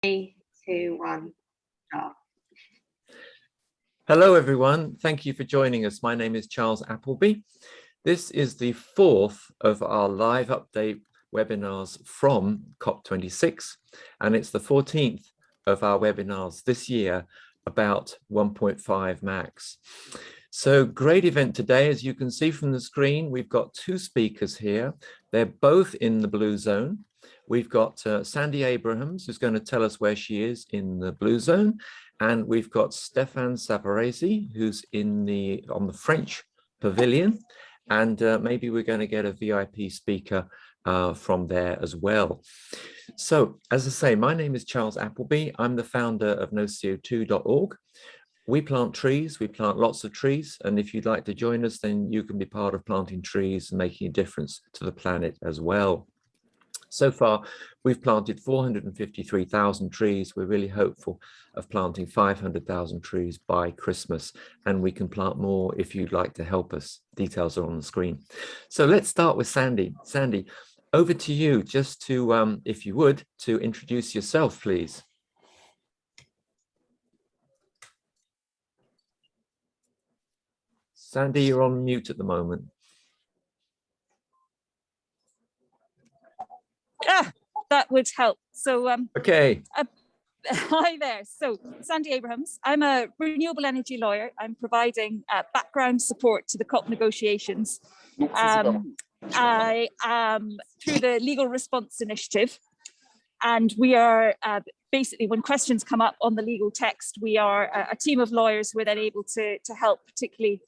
3, 2, 1, start. Hello, everyone. Thank you for joining us. My name is Charles Appleby. This is the fourth of our live update webinars from COP26, and it's the 14th of our webinars this year about 1.5 max. So great event today. As you can see from the screen, we've got two speakers here. They're both in the blue zone. We've got Sandy Abrahams, who's going to tell us where she is in the blue zone. And we've got Stephan Savarese, who's on the French Pavilion. And maybe we're going to get a VIP speaker from there as well. So, as I say, my name is Charles Appleby. I'm the founder of NoCO2.org. We plant trees, we plant lots of trees. And if you'd like to join us, then you can be part of planting trees and making a difference to the planet as well. So far, we've planted 453,000 trees. We're really hopeful of planting 500,000 trees by Christmas, and we can plant more if you'd like to help us. Details are on the screen. So let's start with Sandy. Sandy, over to you, just to, if you would, to introduce yourself, please. Sandy, you're on mute at the moment. That would help. So, okay. Hi there. So, Sandy Abrahams. I'm a renewable energy lawyer. I'm providing background support to the COP negotiations. I am through the Legal Response Initiative, and we are basically, when questions come up on the legal text, we are a team of lawyers who are then able to help, particularly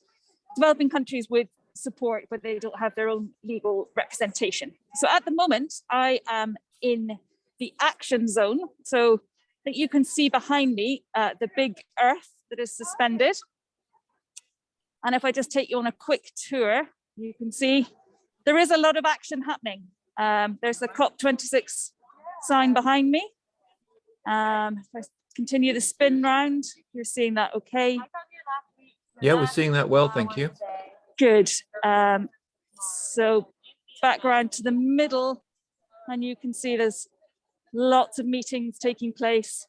developing countries with support, but they don't have their own legal representation. So at the moment, I am in the action zone. So that you can see behind me, the big earth that is suspended. And if I just take you on a quick tour, you can see there is a lot of action happening. There's the COP26 sign behind me. If I continue the spin round, you're seeing that okay. Yeah, we're seeing that well, thank you. Good. So background to the middle, and you can see there's lots of meetings taking place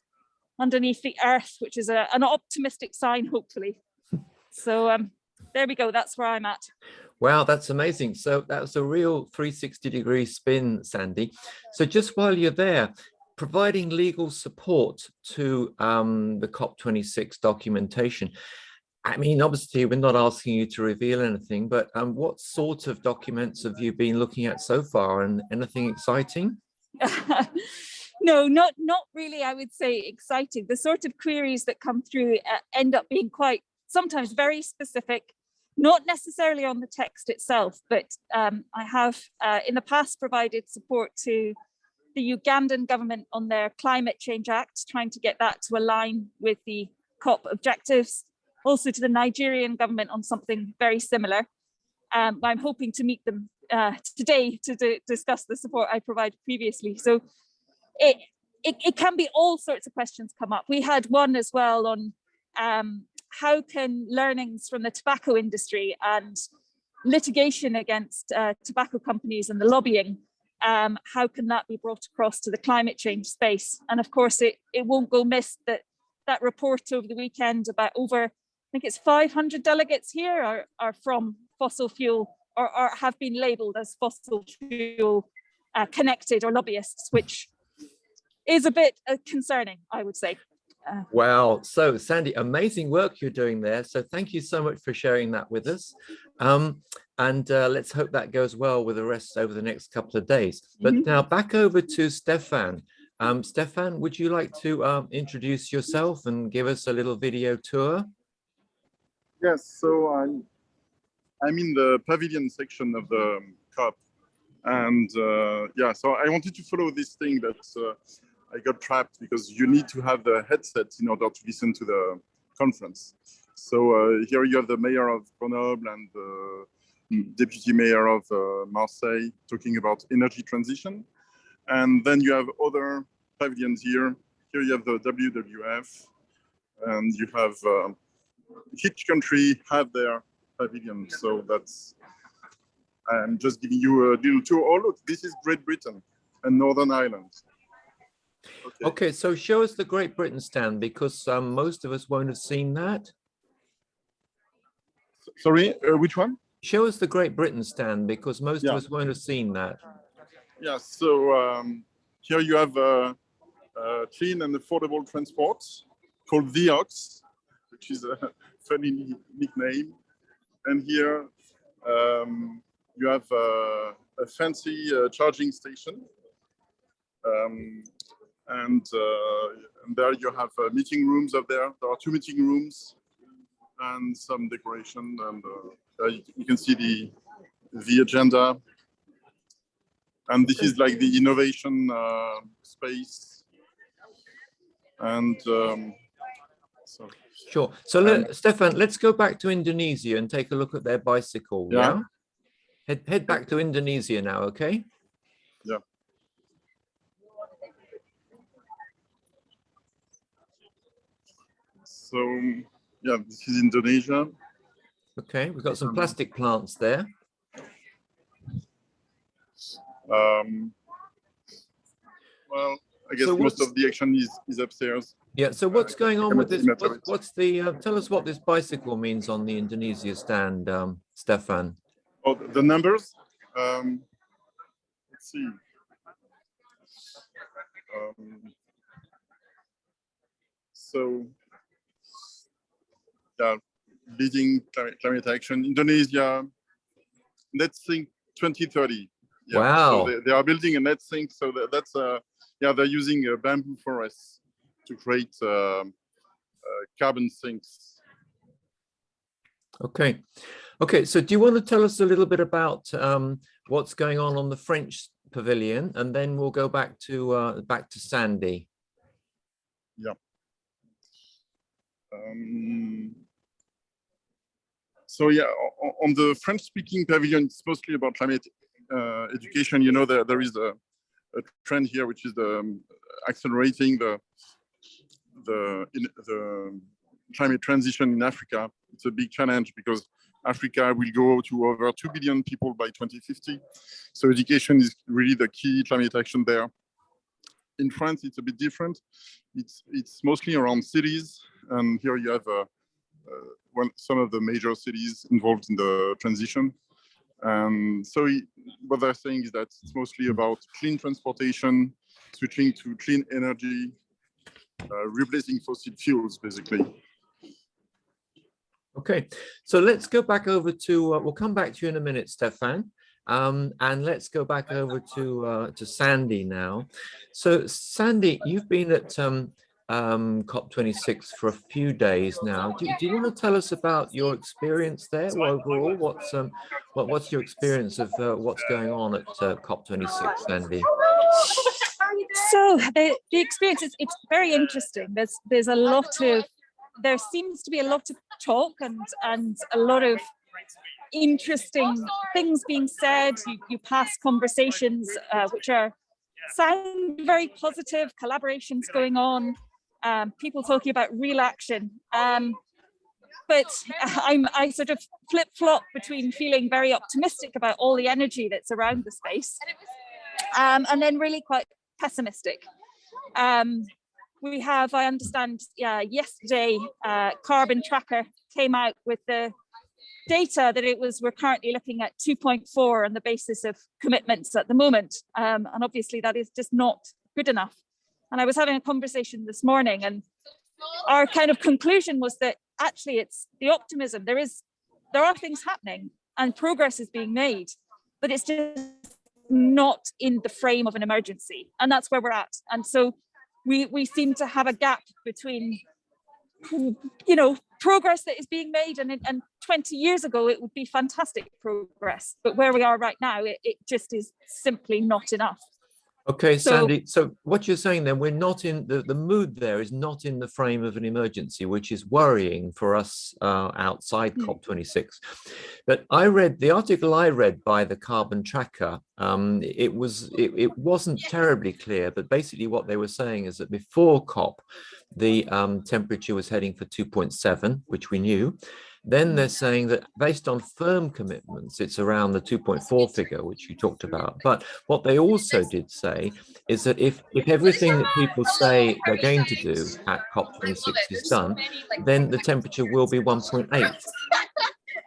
underneath the earth, which is an optimistic sign, hopefully. So there we go. That's where I'm at. Wow, that's amazing. So that's a real 360-degree spin, Sandy. So just while you're there, providing legal support to the COP26 documentation. I mean, obviously, we're not asking you to reveal anything, but what sort of documents have you been looking at so far, and anything exciting? No, not really, I would say exciting. The sort of queries that come through end up being quite, sometimes very specific, not necessarily on the text itself, but I have in the past provided support to the Ugandan government on their Climate Change Act, trying to get that to align with the COP objectives. Also to the Nigerian government on something very similar. I'm hoping to meet them today to discuss the support I provided previously. So it can be all sorts of questions come up. We had one as well on how can learnings from the tobacco industry and litigation against tobacco companies and the lobbying, how can that be brought across to the climate change space? And of course, it won't go missed that report over the weekend about I think it's 500 delegates here are from fossil fuel or have been labelled as fossil fuel connected or lobbyists, which is a bit concerning, I would say. Wow. So Sandy, amazing work you're doing there. So thank you so much for sharing that with us. And let's hope that goes well with the rest over the next couple of days. But now back over to Stephan. Stephan, would you like to introduce yourself and give us a little video tour? Yes, so I'm in the Pavilion section of the COP, and yeah, so I wanted to follow this thing, but I got trapped because you need to have the headset in order to listen to the conference. So here you have the mayor of Grenoble and the deputy mayor of Marseille talking about energy transition, and then you have other pavilions here. Here you have the WWF, and you have each country have their pavilion. So that's, I'm just giving you a little tour. Oh, look, this is Great Britain and Northern Ireland. Okay, so show us the Great Britain stand, because most of us won't have seen that. Sorry, which one? Show us the Great Britain stand, because most of us won't have seen that. Yeah, so here you have clean and affordable transport called the Ox, which is a funny nickname. And here you have a fancy charging station. And there you have meeting rooms up there. There are 2 meeting rooms and some decoration. And you can see the agenda. And this is like the innovation space. And so. Sure. So Stephan, let's go back to Indonesia and take a look at their bicycle. Yeah. Head back to Indonesia now, okay? Yeah. So yeah, this is Indonesia. Okay, we've got some plastic plants there. Well, I guess So most of the action is upstairs. Yeah, so what's going on with this? What's the, tell us what this bicycle means on the Indonesia stand, Stephan. Oh, the numbers? Let's see. So, yeah, leading climate action, Indonesia, net sink 2030. Yeah, wow. So they are building a net sink, so that's yeah, they're using bamboo forests to create carbon sinks. Okay. Okay, so do you want to tell us a little bit about what's going on the French pavilion, and then we'll go back to Sandy. Yeah. So yeah, on the French-speaking pavilion, it's mostly about climate education. You know, there is a trend here, which is accelerating the climate transition in Africa. It's a big challenge because Africa will go to over 2 billion people by 2050. So education is really the key climate action there. In France, it's a bit different. It's mostly around cities, and here you have some of the major cities involved in the transition. So what they're saying is that it's mostly about clean transportation, switching to clean energy, replacing fossil fuels, basically. Okay, so let's go back over to, we'll come back to you in a minute, Stephan. And let's go back over to Sandy now. So Sandy, you've been at COP26 for a few days now. Do you want to tell us about your experience there overall? What's your experience of what's going on at COP26, Sandy? So the experience is, it's very interesting. There's a lot of, there seems to be a lot of talk and a lot of interesting things being said. You pass conversations which sound very positive, collaborations going on, people talking about real action. But I sort of flip-flop between feeling very optimistic about all the energy that's around the space and then really quite pessimistic. We have, I understand, yesterday, Carbon Tracker came out with the data that we're currently looking at 2.4 on the basis of commitments at the moment. And obviously that is just not good enough. And I was having a conversation this morning, and our kind of conclusion was that actually it's the optimism. There are things happening and progress is being made, but it's just not in the frame of an emergency. And that's where we're at. And so we seem to have a gap between, you know, progress that is being made, and 20 years ago it would be fantastic progress, but where we are right now, it just is simply not enough. Okay, Sandy, so what you're saying then, we're not in, the mood there is not in the frame of an emergency, which is worrying for us outside COP26. But I read the article I read by the Carbon Tracker. It wasn't terribly clear, but basically what they were saying is that before COP, the temperature was heading for 2.7, which we knew. Then they're saying that based on firm commitments, it's around the 2.4 figure, which you talked about. But what they also did say is that if everything that people say they're going to do at COP26 is done, then the temperature will be 1.8.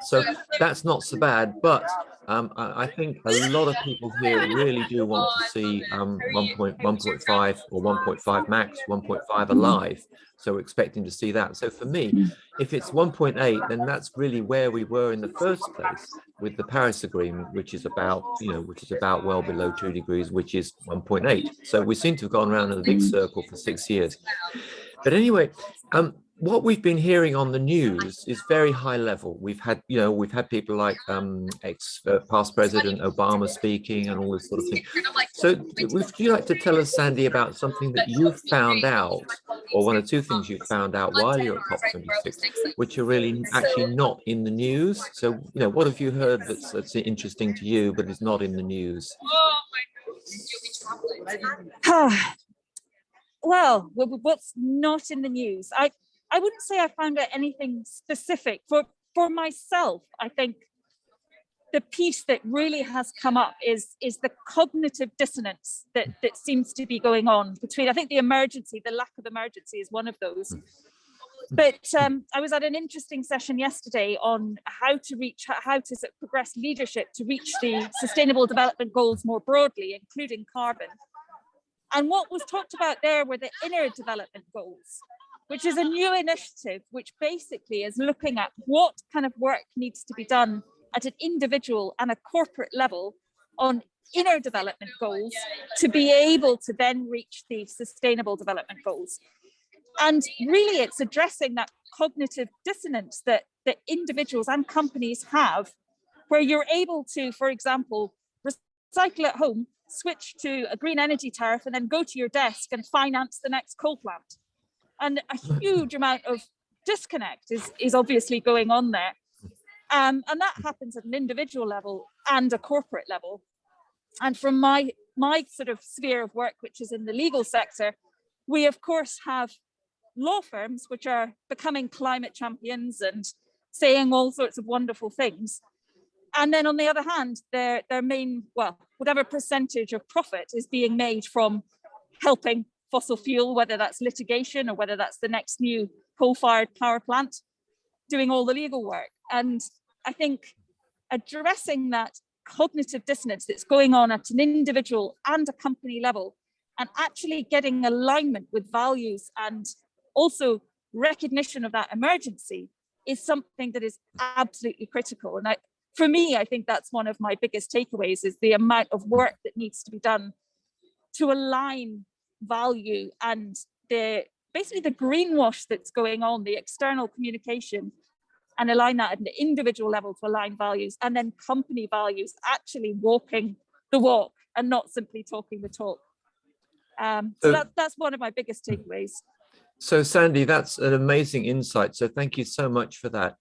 So that's not so bad, but I think a lot of people here really do want to see 1.5 or 1.5 max, 1.5 alive. So we're expecting to see that. So for me, if it's 1.8, then that's really where we were in the first place with the Paris Agreement, which is about, well below 2 degrees, which is 1.8. So we seem to have gone around in a big circle for 6 years. But anyway, what we've been hearing on the news is very high level. We've had people like past President Obama speaking and all this sort of thing. So would you like to tell us, Sandy, about something that you've found out, or one or two things you've found out while you're at COP26, which are really actually not in the news? So, what have you heard that's interesting to you, but is not in the news? Well, what's not in the news? I wouldn't say I found out anything specific. For myself, I think the piece that really has come up is the cognitive dissonance that seems to be going on between, I think the lack of emergency is one of those. But I was at an interesting session yesterday on how to progress leadership to reach the Sustainable Development Goals more broadly, including carbon. And what was talked about there were the inner development goals, which is a new initiative, which basically is looking at what kind of work needs to be done at an individual and a corporate level on inner development goals to be able to then reach the sustainable development goals. And really it's addressing that cognitive dissonance that individuals and companies have, where you're able to, for example, recycle at home, switch to a green energy tariff, and then go to your desk and finance the next coal plant. And a huge amount of disconnect is obviously going on there. And that happens at an individual level and a corporate level. And from my sort of sphere of work, which is in the legal sector, we of course have law firms which are becoming climate champions and saying all sorts of wonderful things. And then on the other hand, their main, whatever percentage of profit is being made from helping fossil fuel, whether that's litigation or whether that's the next new coal-fired power plant, doing all the legal work. And I think addressing that cognitive dissonance that's going on at an individual and a company level, and actually getting alignment with values and also recognition of that emergency is something that is absolutely critical. And for me, I think that's one of my biggest takeaways, is the amount of work that needs to be done to align value and basically the greenwash that's going on, the external communication, and align that at an individual level to align values, and then company values actually walking the walk and not simply talking the talk. So that's one of my biggest takeaways. So Sandy, that's an amazing insight. So thank you so much for that.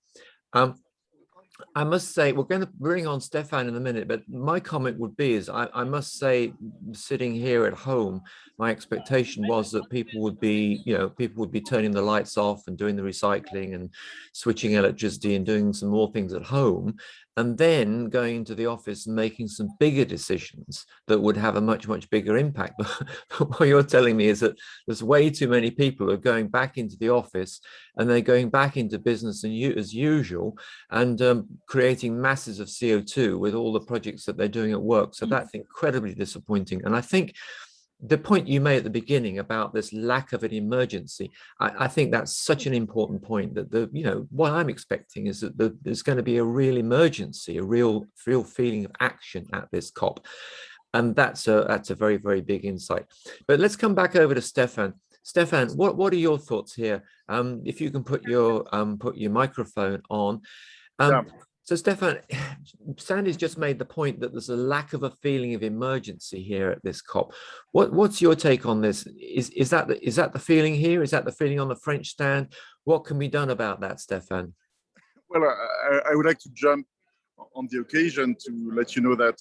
I must say, we're going to bring on Stephan in a minute, but my comment would be is I must say, sitting here at home, my expectation was that people would be turning the lights off and doing the recycling and switching electricity and doing some more things at home, and then going into the office and making some bigger decisions that would have a much, much bigger impact. But what you're telling me is that there's way too many people who are going back into the office, and they're going back into business as usual, and creating masses of CO2 with all the projects that they're doing at work. So that's incredibly disappointing. And I think the point you made at the beginning about this lack of an emergency, I think that's such an important point, that what I'm expecting is that there's going to be a real emergency, a real feeling of action at this COP. And that's a very, very big insight. But let's come back over to Stephan. Stephan, what are your thoughts here? If you can put your microphone on. So Stephan, Sandy's just made the point that there's a lack of a feeling of emergency here at this COP. What's your take on this? Is that the feeling here? Is that the feeling on the French stand? What can be done about that, Stephan? Well, I would like to jump on the occasion to let you know that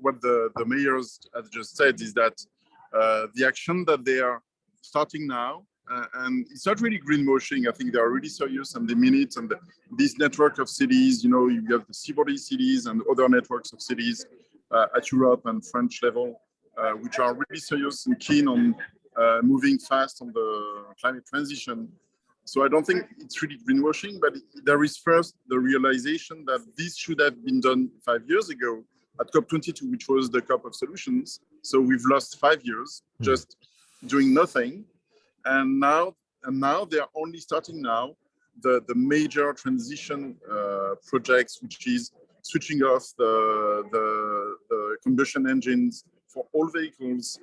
what the mayors have just said is that the action that they are starting now and it's not really greenwashing. I think they are really serious and they mean it. And this network of cities, you know, you have the Savarese cities and other networks of cities at Europe and French level, which are really serious and keen on moving fast on the climate transition. So I don't think it's really greenwashing, but there is first the realization that this should have been done 5 years ago at COP22, which was the COP of solutions. So we've lost 5 years just doing nothing. And now they are only starting now the major transition projects, which is switching off the combustion engines for all vehicles,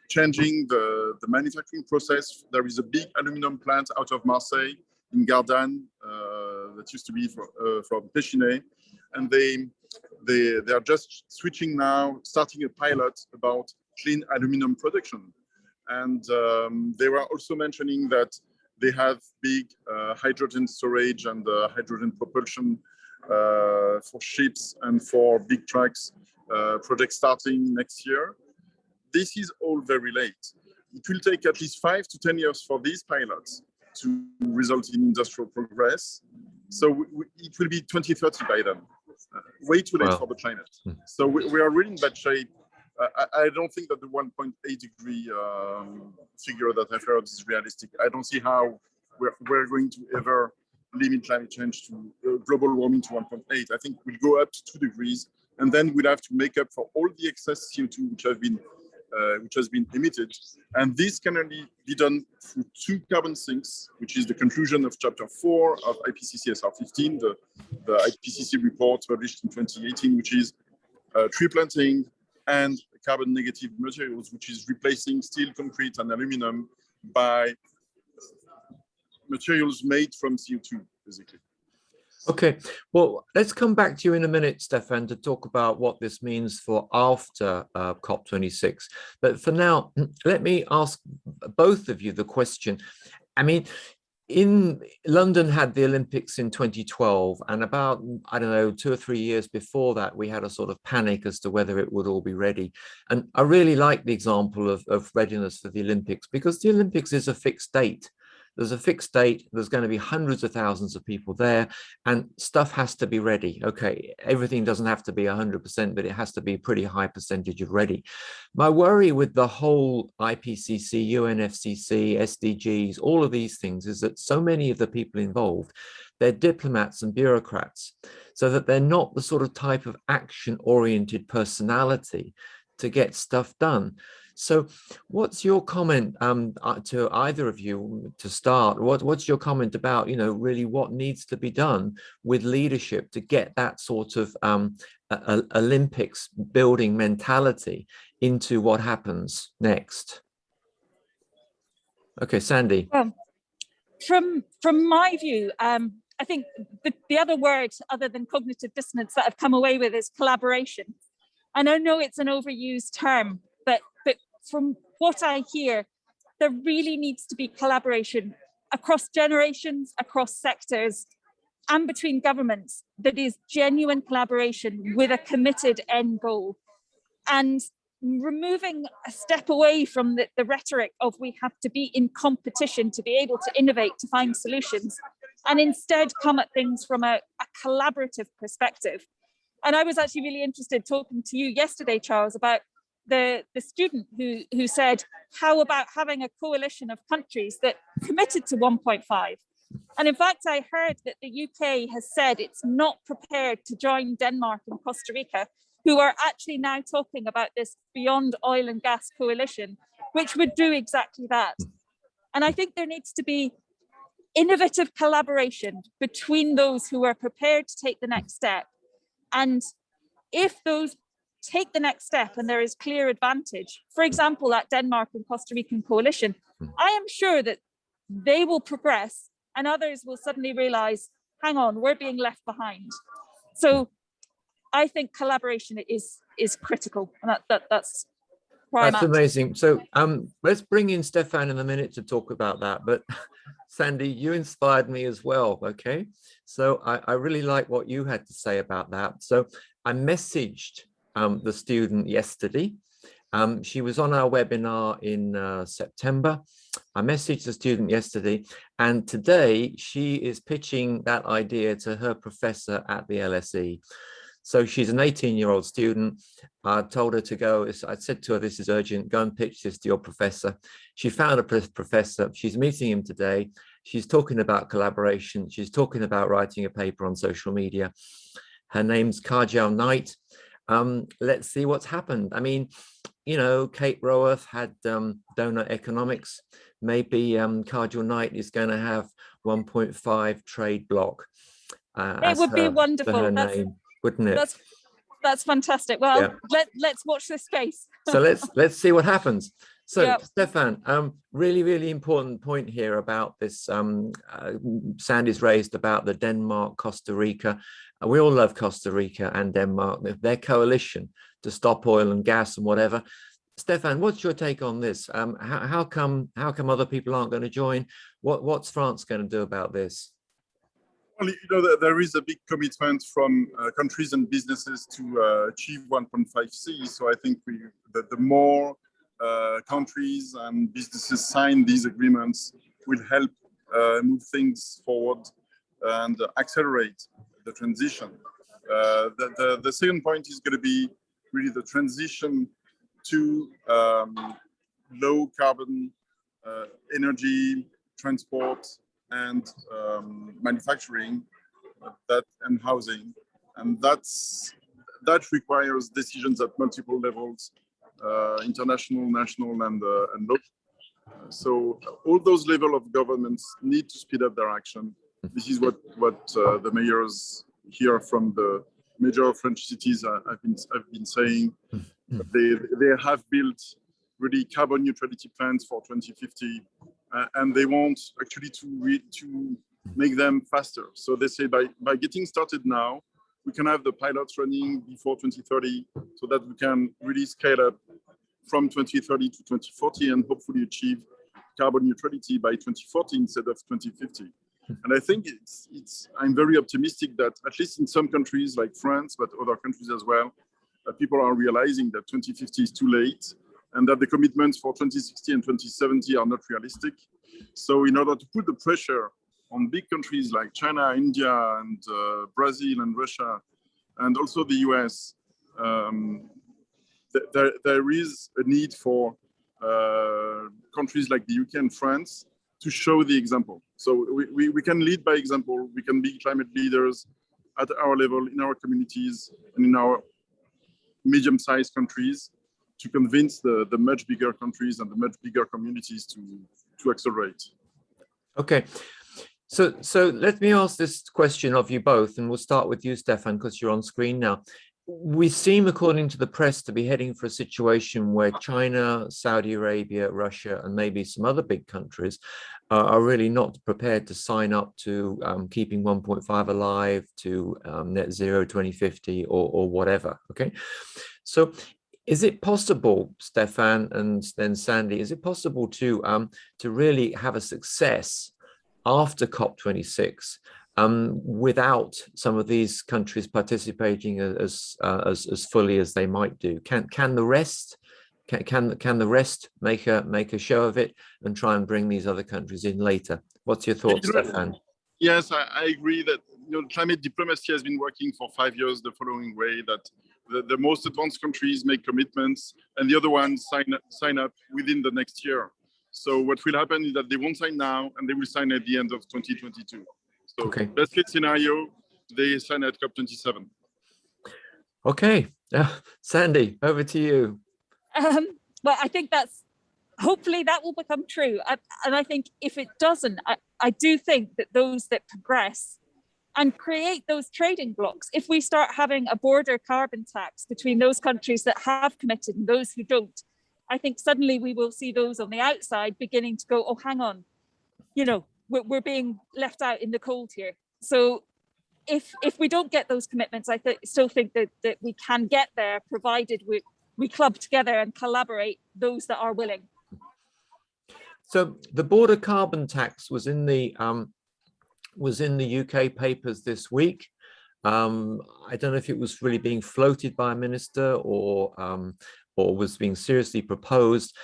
changing the manufacturing process. There is a big aluminum plant out of Marseille in Gardanne that used to be from Péchinet, and they are just switching now, starting a pilot about clean aluminum production. And they were also mentioning that they have big hydrogen storage and hydrogen propulsion for ships and for big trucks projects starting next year. This is all very late. It will take at least 5 to 10 years for these pilots to result in industrial progress. So it will be 2030 by then. Way too late for the climate. So we are really in bad shape. I don't think that the 1.8 degree figure that I've heard is realistic. I don't see how we're going to ever limit climate change to global warming to 1.8. I think we'll go up to 2 degrees, and then we'll have to make up for all the excess CO2 which has been emitted. And this can only be done through 2 carbon sinks, which is the conclusion of chapter 4 of IPCC SR 15, the IPCC report published in 2018, which is tree planting and carbon negative materials, which is replacing steel, concrete, and aluminum by materials made from CO2, basically. Okay, well, let's come back to you in a minute, Stephan, to talk about what this means for after COP26. But for now, let me ask both of you the question. I mean, in London had the Olympics in 2012, and about, I don't know, 2 or 3 years before that, we had a sort of panic as to whether it would all be ready. And I really like the example of readiness for the Olympics, because the Olympics is a fixed date. There's a fixed date, there's going to be hundreds of thousands of people there, and stuff has to be ready. Okay, everything doesn't have to be 100%, but it has to be a pretty high percentage of ready. My worry with the whole IPCC, UNFCCC, SDGs, all of these things is that so many of the people involved, they're diplomats and bureaucrats, so that they're not the sort of type of action-oriented personality to get stuff done. So what's your comment to either of you to start? What's your comment about, you know, really what needs to be done with leadership to get that sort of Olympics building mentality into what happens next? Okay, Sandy. From my view, I think the other word other than cognitive dissonance that I've come away with is collaboration. And I know it's an overused term, but from what I hear, there really needs to be collaboration across generations, across sectors, and between governments that is genuine collaboration with a committed end goal. And removing a step away from the rhetoric of we have to be in competition to be able to innovate, to find solutions, and instead come at things from a collaborative perspective. And I was actually really interested talking to you yesterday, Charles, about the student who said, how about having a coalition of countries that committed to 1.5? And in fact, I heard that the UK has said it's not prepared to join Denmark and Costa Rica, who are actually now talking about this beyond oil and gas coalition, which would do exactly that. And I think there needs to be innovative collaboration between those who are prepared to take the next step. And if those take the next step and there is clear advantage, for example, that Denmark and Costa Rican coalition, I am sure that they will progress and others will suddenly realize, hang on, we're being left behind. So I think collaboration is critical, and that's where I'm at. Amazing. So let's bring in Stephan in a minute to talk about that. But Sandy, you inspired me as well. Okay, so I really like what you had to say about that. So I messaged the student yesterday, She was on our webinar in September. I messaged the student yesterday, and today she is pitching that idea to her professor at the LSE. So she's an 18-year-old student. I told her to go. I said to her, this is urgent. Go and pitch this to your professor. She found a professor. She's meeting him today. She's talking about collaboration. She's talking about writing a paper on social media. Her name's Kajal Knight. Let's see what's happened. I mean, you know, Kate Raworth had donor economics. Maybe Kajal Knight is going to have 1.5 trade block. It would be wonderful. Her name, wouldn't it? That's fantastic. Well, yeah. Let's watch this space. So let's see what happens. So yep. Stephan, really important point here about this. Sandy's raised about the Denmark, Costa Rica. We all love Costa Rica and Denmark. Their coalition to stop oil and gas and whatever. Stephan, what's your take on this? How come other people aren't going to join? What's France going to do about this? Well, you know, there is a big commitment from countries and businesses to achieve 1.5C. So I think the more countries and businesses sign these agreements will help move things forward and accelerate the transition. The second point is going to be really the transition to low carbon energy, transport, and manufacturing and housing, and that requires decisions at multiple levels, international, national, and local. So all those levels of governments need to speed up their action. This is what the mayors here from the major French cities have been saying. They have built really carbon neutrality plans for 2050, and they want actually to make them faster. So they say by getting started now, we can have the pilots running before 2030, so that we can really scale up from 2030 to 2040 and hopefully achieve carbon neutrality by 2040 instead of 2050. And I think I'm very optimistic that at least in some countries like France, but other countries as well, people are realizing that 2050 is too late and that the commitments for 2060 and 2070 are not realistic. So in order to put the pressure on big countries like China, India, and Brazil and Russia, and also the US, there is a need for countries like the UK and France to show the example. So we can lead by example. We can be climate leaders at our level, in our communities, and in our medium-sized countries to convince the much bigger countries and the much bigger communities to accelerate. Okay. So let me ask this question of you both, and we'll start with you, Stephan, because you're on screen now. We seem, according to the press, to be heading for a situation where China, Saudi Arabia, Russia, and maybe some other big countries are really not prepared to sign up to keeping 1.5 alive, to net zero 2050 or whatever. Okay, so is it possible, Stephan and then Sandy, is it possible to really have a success after COP26 without some of these countries participating as fully as they might do? Can the rest make a show of it and try and bring these other countries in later? What's your thoughts, Stephan? Yes, I agree that climate diplomacy has been working for 5 years the following way, that the most advanced countries make commitments and the other ones sign up within the next year. So what will happen is that they won't sign now and they will sign at the end of 2022. So best case scenario, they sign at COP27. Okay, Sandy, over to you. Well, I think hopefully that will become true. And I think if it doesn't, I do think that those that progress and create those trading blocks, if we start having a border carbon tax between those countries that have committed and those who don't, I think suddenly we will see those on the outside beginning to go, oh, hang on, we're being left out in the cold here. So if we don't get those commitments, I still think that we can get there, provided we club together and collaborate those that are willing. So the border carbon tax was in the UK papers this week. I don't know if it was really being floated by a minister or or was being seriously proposed.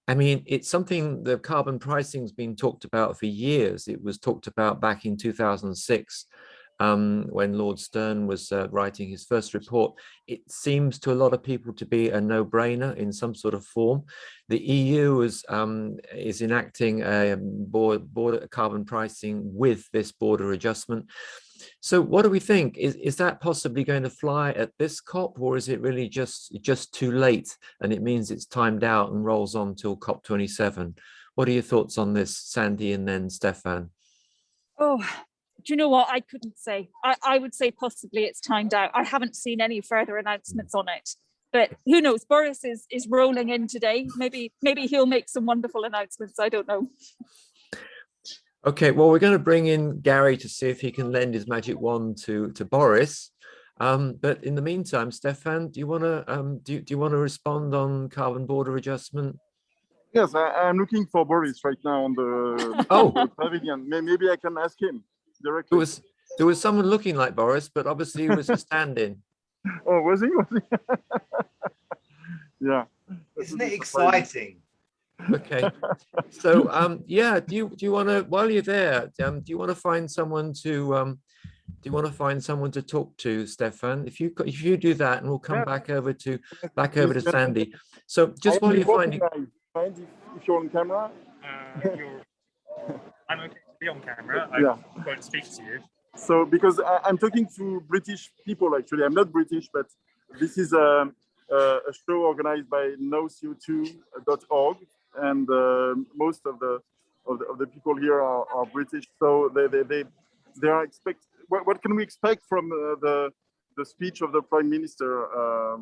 I mean, it's something, the carbon pricing has been talked about for years. It was talked about back in 2006 when Lord Stern was writing his first report. It seems to a lot of people to be a no-brainer in some sort of form. The EU is enacting a border carbon pricing with this border adjustment. So what do we think? Is that possibly going to fly at this COP, or is it really just too late and it means it's timed out and rolls on till COP27? What are your thoughts on this, Sandy, and then Stephan? Oh, do you know what? I couldn't say. I would say possibly it's timed out. I haven't seen any further announcements on it, but who knows? Boris is rolling in today. Maybe he'll make some wonderful announcements. I don't know. Okay, well, we're going to bring in Gary to see if he can lend his magic wand to Boris. But in the meantime, Stephan, do you want to do you want to respond on carbon border adjustment? Yes, I'm looking for Boris right now on the Oh, pavilion. Maybe I can ask him directly. There was someone looking like Boris, but obviously it was a stand-in. Oh, was he? Yeah. Isn't it exciting? Okay, so yeah, do you want to, while you're there, do you want to find someone to talk to, Stephan? If you do that, and we'll come back over to Sandy. So just while you're finding, if you're on camera, I'm okay to be on camera. I won't speak to you. So because I'm talking to British people, actually, I'm not British, but this is a show organized by noco2.org. And most of the people here are British, so they are what can we expect from the speech of the Prime Minister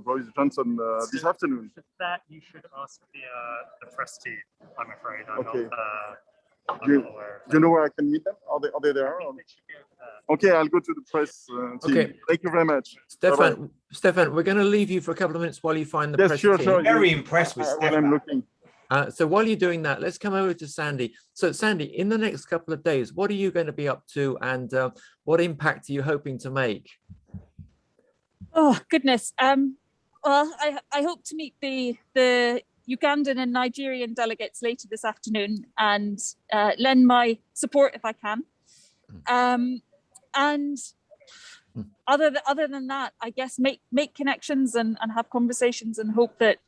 Boris Johnson this afternoon? That you should ask the press team. I'm afraid I'm okay. not Do aware. you know where I can meet them? Are they there? Okay, I'll go to the press team. Okay. Thank you very much. Stephan, we're going to leave you for a couple of minutes while you find the press team. Sure. Very impressed with Stephan. When I'm looking. So while you're doing that, let's come over to Sandy. So Sandy, in the next couple of days, what are you going to be up to, and what impact are you hoping to make? Oh goodness. Well, I hope to meet the Ugandan and Nigerian delegates later this afternoon and lend my support if I can. And other than that, I guess make connections and have conversations and hope that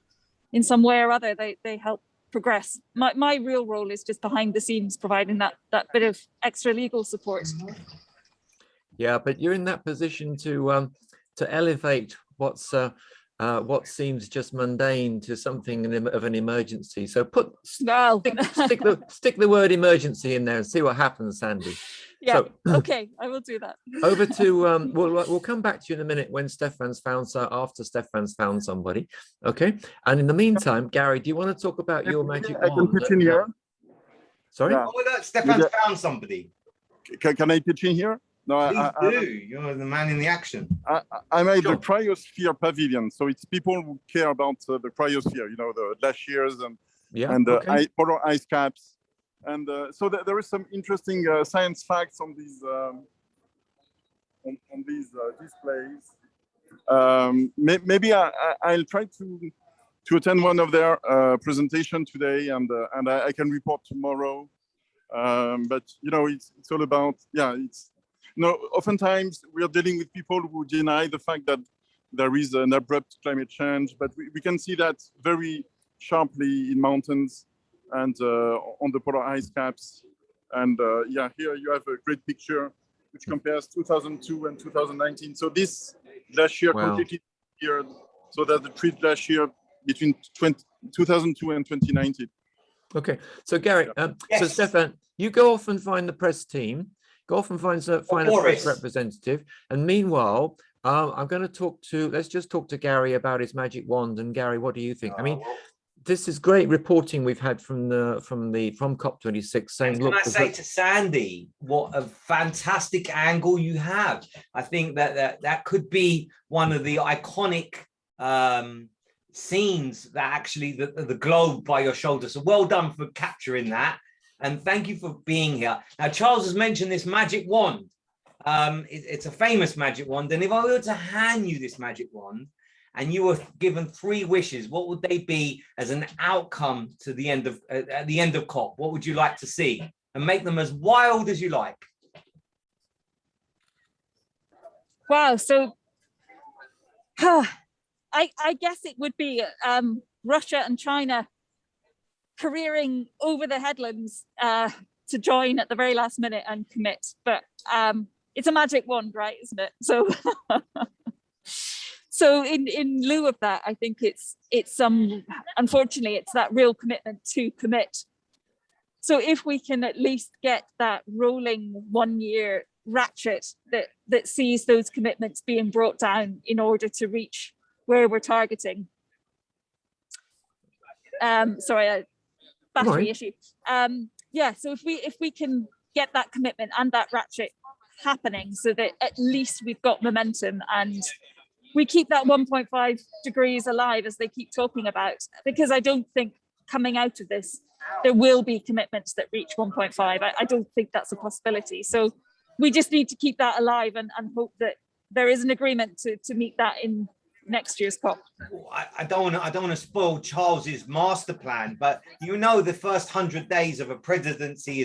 in some way or other they help progress. My real role is just behind the scenes, providing that bit of extra legal support. Yeah, but you're in that position to elevate what seems just mundane to something of an emergency. So stick the word emergency in there and see what happens, Sandy. Yeah. So, okay, I will do that. Over to we'll come back to you in a minute when Stephan's found somebody. Okay, and in the meantime, Gary, do you want to talk about your magic wand? I can pitch in here. Sorry. Yeah. Oh, look, Stephan's found somebody. Can I pitch in here? No, Please do. You're the man in the action. I'm at the cryosphere pavilion, so it's people who care about the cryosphere. You know, the glaciers and the polar ice caps. And so there is some interesting science facts on these displays. Maybe I'll try to attend one of their presentation today, and I can report tomorrow. But you know, it's all about oftentimes we are dealing with people who deny the fact that there is an abrupt climate change, but we can see that very sharply in mountains and on the polar ice caps. And here you have a great picture which compares 2002 and 2019. So this glacier completely disappeared, so that the tree glacier between 2002 and 2019. Okay, so Gary, so Stephan, you go off and find the press team, go off and find a press representative, and meanwhile, let's just talk to Gary about his magic wand. And Gary, what do you think? I mean, this is great reporting we've had from COP26 saying, look, can I say to Sandy, what a fantastic angle you have. I think that could be one of the iconic scenes that actually the globe by your shoulder. So well done for capturing that. And thank you for being here. Now, Charles has mentioned this magic wand. It's a famous magic wand. And if I were to hand you this magic wand and you were given 3 wishes, what would they be as an outcome to the end of at the end of COP? What would you like to see? And make them as wild as you like. Wow. So I guess it would be Russia and China careering over the headlands to join at the very last minute and commit. But it's a magic wand, right? Isn't it? So so in lieu of that, I think it's unfortunately, it's that real commitment to commit. So if we can at least get that rolling 1-year ratchet that sees those commitments being brought down in order to reach where we're targeting. Sorry, a battery issue. Yeah, so if we can get that commitment and that ratchet happening so that at least we've got momentum and we keep that 1.5 degrees alive as they keep talking about, because I don't think coming out of this, there will be commitments that reach 1.5. I don't think that's a possibility. So we just need to keep that alive and hope that there is an agreement to meet that in next year's COP. I don't want to spoil Charles's master plan, but you know the first 100 days of a presidency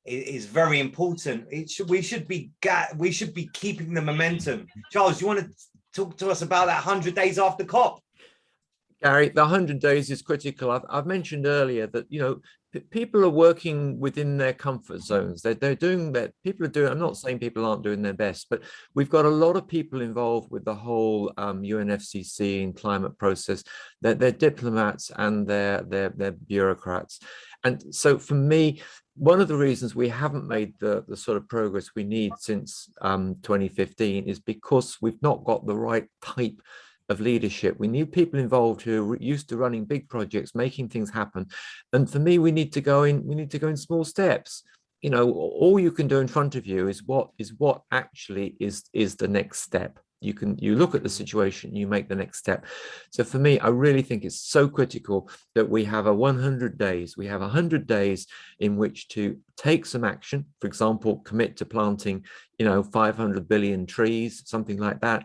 is very important. We should be keeping the momentum. Charles, you want to talk to us about that 100 days after COP? Gary, the 100 days is critical. I've mentioned earlier that, you know, people are working within their comfort zones. They're doing that. People are doing, I'm not saying people aren't doing their best, but we've got a lot of people involved with the whole UNFCCC and climate process. They're diplomats and they're bureaucrats. And so for me, one of the reasons we haven't made the sort of progress we need since 2015 is because we've not got the right type of leadership. We need people involved who are used to running big projects, making things happen. And for me, we need to go in small steps. You know, all you can do in front of you is what actually is the next step. You look at the situation, you make the next step. So for me, I really think it's so critical that we have 100 days. We have 100 days in which to take some action. For example, commit to planting, 500 billion trees, something like that.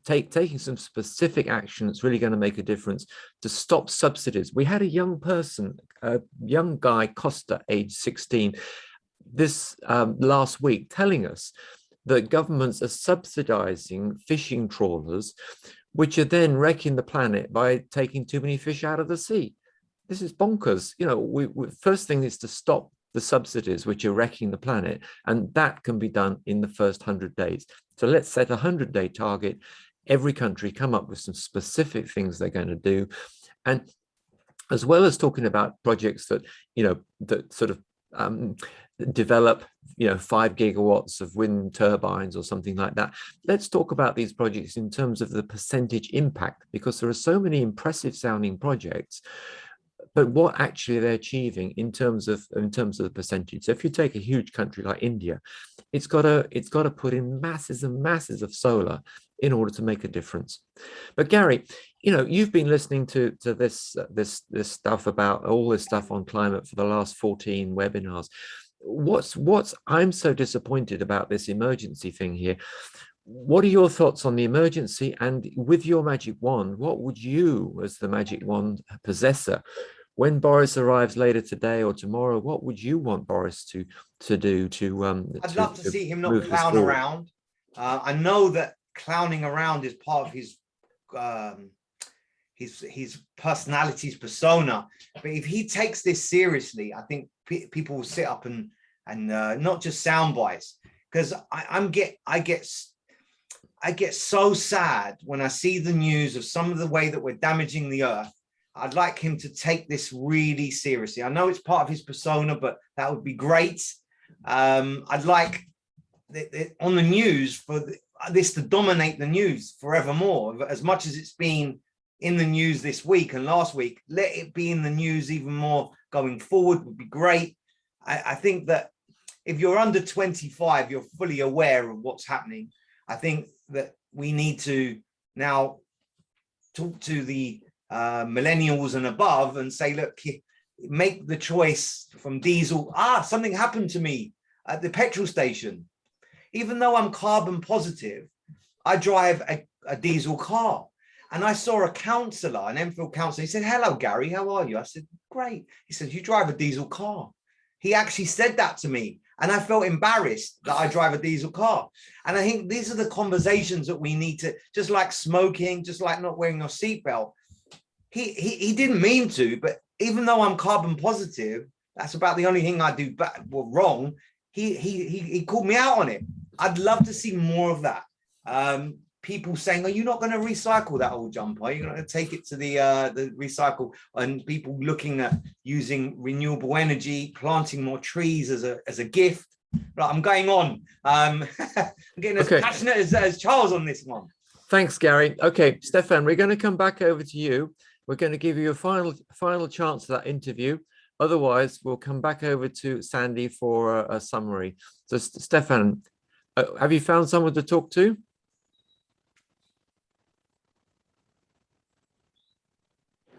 Taking some specific action that's really going to make a difference to stop subsidies. We had a young person, a young guy, Costa, age 16, this last week telling us that governments are subsidizing fishing trawlers, which are then wrecking the planet by taking too many fish out of the sea. This is bonkers. First thing is to stop the subsidies which are wrecking the planet, and that can be done in the first 100 days. So let's set a 100-day target. Every country come up with some specific things they're going to do, and as well as talking about projects that that sort of develop 5 gigawatts of wind turbines or something like that. Let's talk about these projects in terms of the percentage impact, because there are so many impressive sounding projects, but what actually they're achieving in terms of the percentage. So if you take a huge country like India, it's got to put in masses and masses of solar in order to make a difference. But Gary, you've been listening to this stuff about all this stuff on climate for the last 14 webinars. I'm so disappointed about this emergency thing here. What are your thoughts on the emergency? And with your magic wand, what would you, as the magic wand possessor, when Boris arrives later today or tomorrow, what would you want Boris to do to I'd love to see him not clown around. I know that clowning around is part of his personality's persona, but if he takes this seriously, I think people will sit up and not just sound bites, because I get so sad when I see the news of some of the way that we're damaging the earth. I'd like him to take this really seriously. I know it's part of his persona, but that would be great. I'd like on the news for this to dominate the news forevermore. As much as it's been in the news this week and last week, let it be in the news even more going forward would be great. I think that if you're under 25, you're fully aware of what's happening. I think that we need to now talk to the millennials and above and say, look, make the choice from diesel. Something happened to me at the petrol station. Even though I'm carbon positive, I drive a diesel car. And I saw a councillor, an Enfield councillor. He said, "Hello, Gary, how are you?" I said, "Great." He said, "You drive a diesel car." He actually said that to me. And I felt embarrassed that I drive a diesel car. And I think these are the conversations that we need to, just like smoking, just like not wearing your seatbelt. He didn't mean to, but even though I'm carbon positive, that's about the only thing I do wrong. He called me out on it. I'd love to see more of that. People saying, "Are you not going to recycle that old jumper? Are you going to take it to the recycle?" And people looking at using renewable energy, planting more trees as a gift. Right, I'm going on. I'm getting as passionate as Charles on this one. Thanks, Gary. Okay, Stephan, we're going to come back over to you. We're going to give you a final chance for that interview. Otherwise, we'll come back over to Sandy for a summary. So, Stephan, have you found someone to talk to?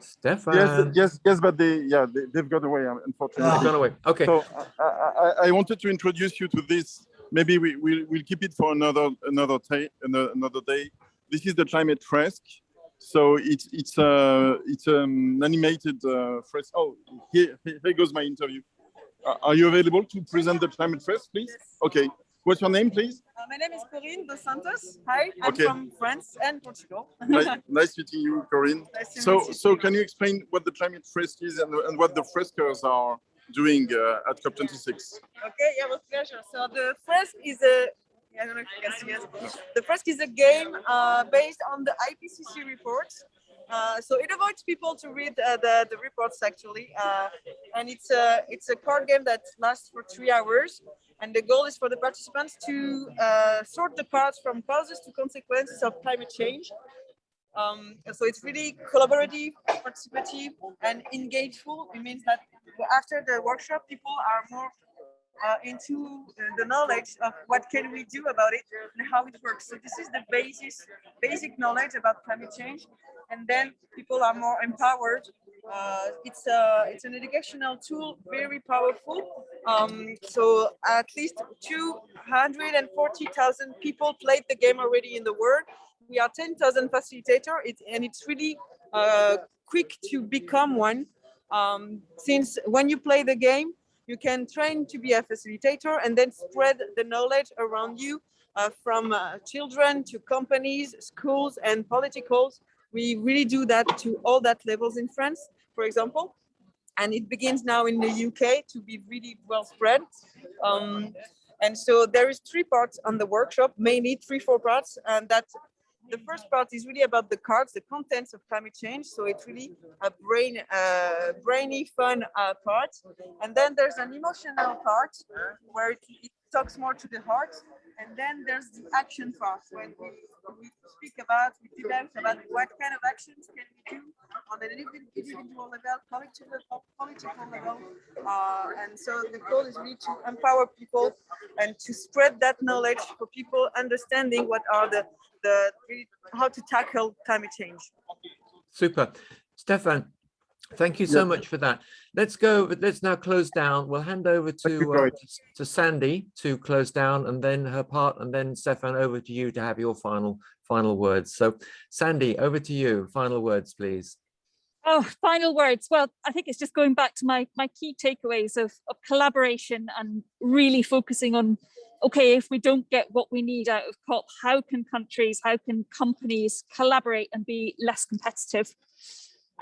Stephan. Yes, but they've got away, unfortunately. They've gone away. Okay. So I wanted to introduce you to this. Maybe we'll keep it for another day. This is the climate fresque. So it's an animated fresque. Oh, here goes my interview. Are you available to present the climate fresque, please? Yes. Okay. What's your name, please? My name is Corinne dos Santos. Hi, I'm Okay. from France and Portugal. Nice meeting you, Corinne. Nice to meet you So too. can you explain what the climate fresque is and what the frescoes are doing at COP26? Okay, yeah, with pleasure. So the fresque is a, I don't know if you can see it. The fresque is a game based on the IPCC reports. So it avoids people to read the reports actually, and it's a card game that lasts for 3 hours. And the goal is for the participants to sort the cards from causes to consequences of climate change. So it's really collaborative, participative, and engageful. It means that after the workshop, people are more into the knowledge of what can we do about it and how it works. So this is the basic knowledge about climate change, and then people are more empowered. It's an educational tool, very powerful. So at least 240,000 people played the game already in the world. We are 10,000 facilitators, and it's really quick to become one. Since when you play the game, you can train to be a facilitator and then spread the knowledge around you from children to companies, schools, and politicals. We really do that to all that levels in France, for example. And it begins now in the UK to be really well spread. And so there is 3 parts on the workshop, mainly 3-4 parts, and that the first part is really about the cards, the contents of climate change. So it's really a brainy, fun part. And then there's an emotional part where it talks more to the heart. And then there's the action part when we speak about, we debate about what kind of actions can we do on an individual level, collective level, political level. And so the goal is really to empower people and to spread that knowledge for people understanding what are how to tackle climate change. Super. Stephan, thank you so much for that. Let's now close down. We'll hand over to Sandy to close down, and then her part, and then Stephan, over to you to have your final words. So Sandy, over to you. Final words, please. Oh, final words. Well, I think it's just going back to my key takeaways of collaboration and really focusing on, okay, if we don't get what we need out of COP, how can countries, how can companies collaborate and be less competitive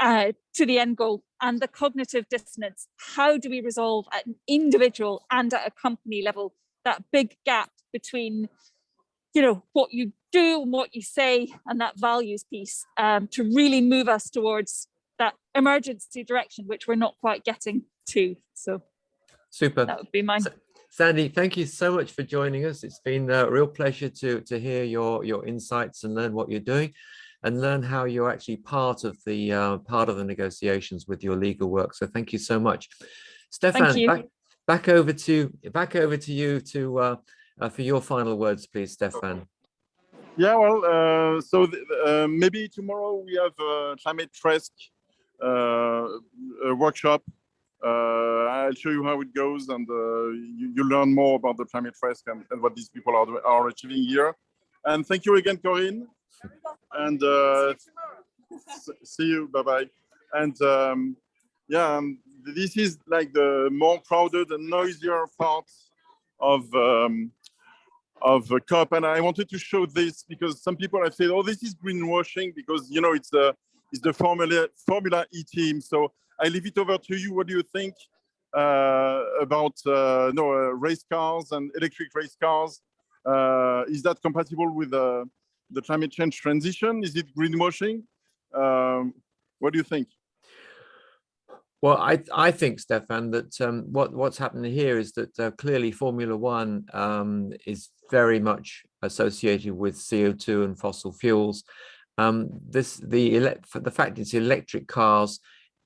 to the end goal? And the cognitive dissonance, how do we resolve at an individual and at a company level that big gap between, what you do and what you say and that values piece, to really move us towards that emergency direction, which we're not quite getting to. So super. That would be mine. Sandy, thank you so much for joining us. It's been a real pleasure to hear your insights and learn what you're doing, and learn how you're actually part of the negotiations with your legal work. So thank you so much. Stephan, back over to you for your final words, please, Stephan. Yeah, well, maybe tomorrow we have a climate fresque workshop. I'll show you how it goes, and you learn more about the climate fresque and what these people are achieving here. And thank you again, Corinne. and see you. Bye bye. And yeah, this is like the more crowded and noisier part of COP, and I wanted to show this because some people have said, "Oh, this is greenwashing," because you know it's the Formula E team. So I leave it over to you. What do you think about race cars and electric race cars? Is that compatible with the climate change transition? Is it greenwashing? What do you think? Well, I think, Stephan, that what's happening here is that clearly Formula One is very much associated with CO2 and fossil fuels. The fact it's electric cars,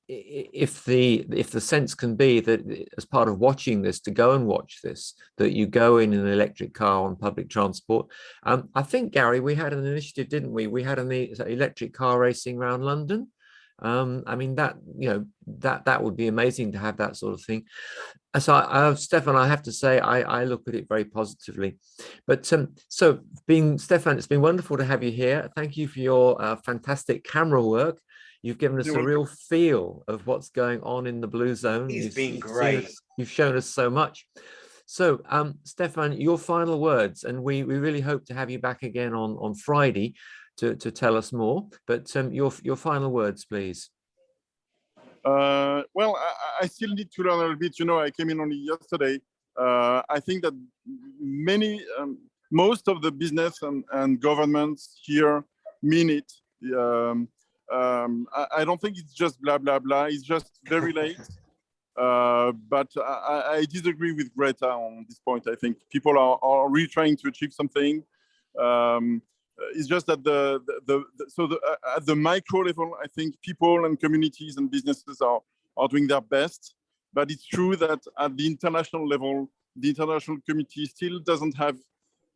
if the sense can be that as part of watching this, to go and watch this, that you go in an electric car on public transport. I think, Gary, we had an initiative, didn't we? We had an electric car racing around London. I mean, that would be amazing to have that sort of thing. So Stephan, I have to say I look at it very positively. But so Stephan, it's been wonderful to have you here. Thank you for your fantastic camera work. You've given us a real feel of what's going on in the blue zone. He's been great. You've shown us so much. So Stephan, your final words, and we really hope to have you back again on Friday to tell us more, but your final words, please. Well, I still need to learn a little bit. You know, I came in only yesterday. I think that most of the business and governments here mean it. I don't think it's just blah, blah, blah. It's just very late. But I disagree with Greta on this point. I think people are really trying to achieve something. It's just that at the micro level, I think people and communities and businesses are doing their best. But it's true that at the international level, the international community still doesn't have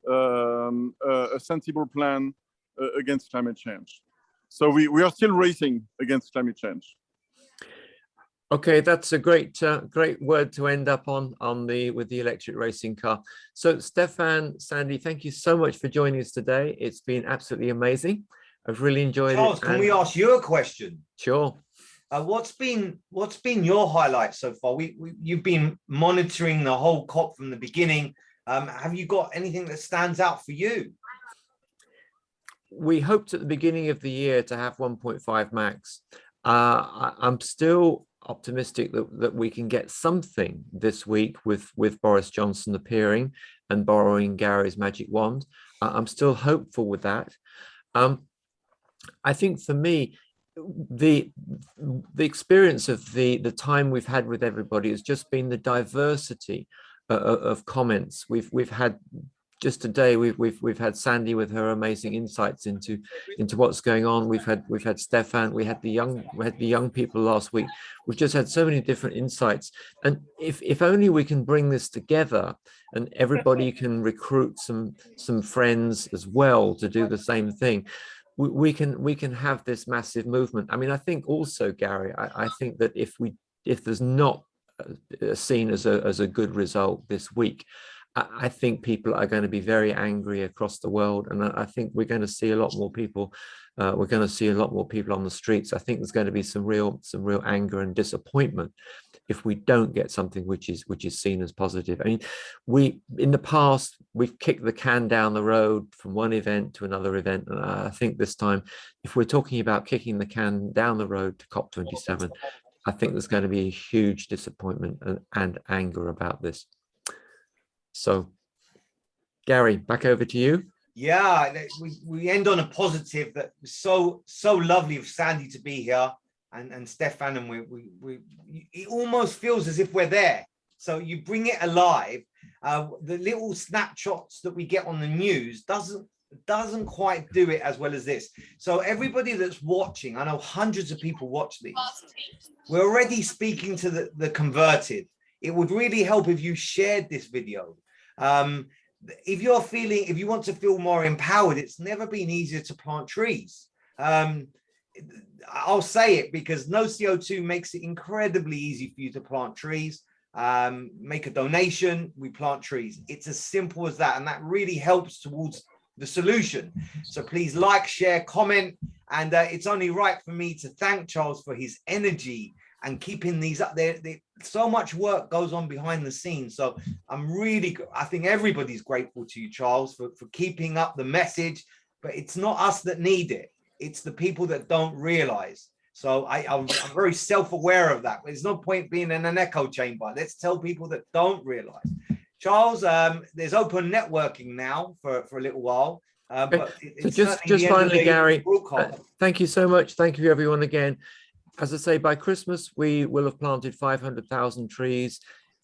a sensible plan against climate change. So we are still racing against climate change. Okay, that's a great word to end up on with the electric racing car. So Stephan, Sandy, thank you so much for joining us today. It's been absolutely amazing. I've really enjoyed Charles, it. can we ask you a question? Sure. What's been your highlight so far? You've been monitoring the whole COP from the beginning. Have you got anything that stands out for you? We hoped at the beginning of the year to have 1.5 max. I'm still optimistic that we can get something this week with Boris Johnson appearing and borrowing Gary's magic wand. I'm still hopeful with that. I think for me, the experience of the time we've had with everybody has just been the diversity of comments. We've had just today we've had Sandy with her amazing insights into what's going on. We've had Stephan, we had the young people last week. We've just had so many different insights, and if only we can bring this together and everybody can recruit some friends as well to do the same thing, we can have this massive movement. I mean, I think also, Gary, I think that if there's not seen as a good result this week, I think people are going to be very angry across the world, and I think we're going to see a lot more people. We're going to see a lot more people on the streets. I think there's going to be some real anger and disappointment if we don't get something which is seen as positive. I mean, in the past we've kicked the can down the road from one event to another event, and I think this time, if we're talking about kicking the can down the road to COP27, I think there's going to be a huge disappointment and anger about this. So, Gary, back over to you. Yeah, we end on a positive. That was so lovely of Sandy to be here and Stephan, and it almost feels as if we're there. So you bring it alive. The little snapshots that we get on the news doesn't quite do it as well as this. So everybody that's watching, I know hundreds of people watch these. We're already speaking to the converted. It would really help if you shared this video. If you want to feel more empowered, it's never been easier to plant trees. I'll say it because no CO2 makes it incredibly easy for you to plant trees. Make a donation, we plant trees. It's as simple as that. And that really helps towards the solution. So please like, share, comment. And it's only right for me to thank Charles for his energy and keeping these up there. So much work goes on behind the scenes. So I think everybody's grateful to you, Charles, for keeping up the message. But it's not us that need it. It's the people that don't realize. So I'm very self-aware of that. There's no point being in an echo chamber. Let's tell people that don't realize. Charles, there's open networking now for a little while. But it's just finally, Gary, thank you so much. Thank you, everyone, again. As I say, by Christmas, we will have planted 500,000 trees.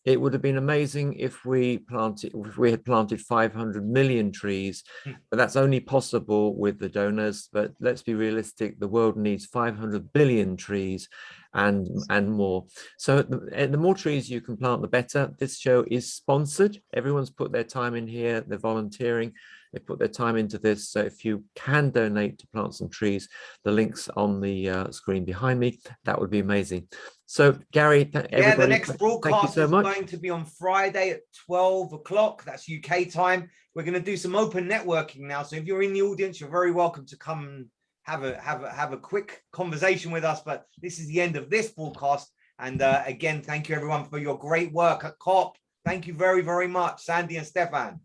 It would have been amazing if we had planted 500 million trees, but that's only possible with the donors. But let's be realistic, the world needs 500 billion trees and more. So the more trees you can plant, the better. This show is sponsored. Everyone's put their time in here, they're volunteering. They put their time into this. So if you can donate to plant some trees, the link's on the screen behind me. That would be amazing. So Gary, the next broadcast is going to be on Friday at 12 o'clock. That's UK time. We're going to do some open networking now. So if you're in the audience, you're very welcome to come and have a quick conversation with us. But this is the end of this broadcast. And again, thank you everyone for your great work at COP. Thank you very, very much, Sandy and Stephan.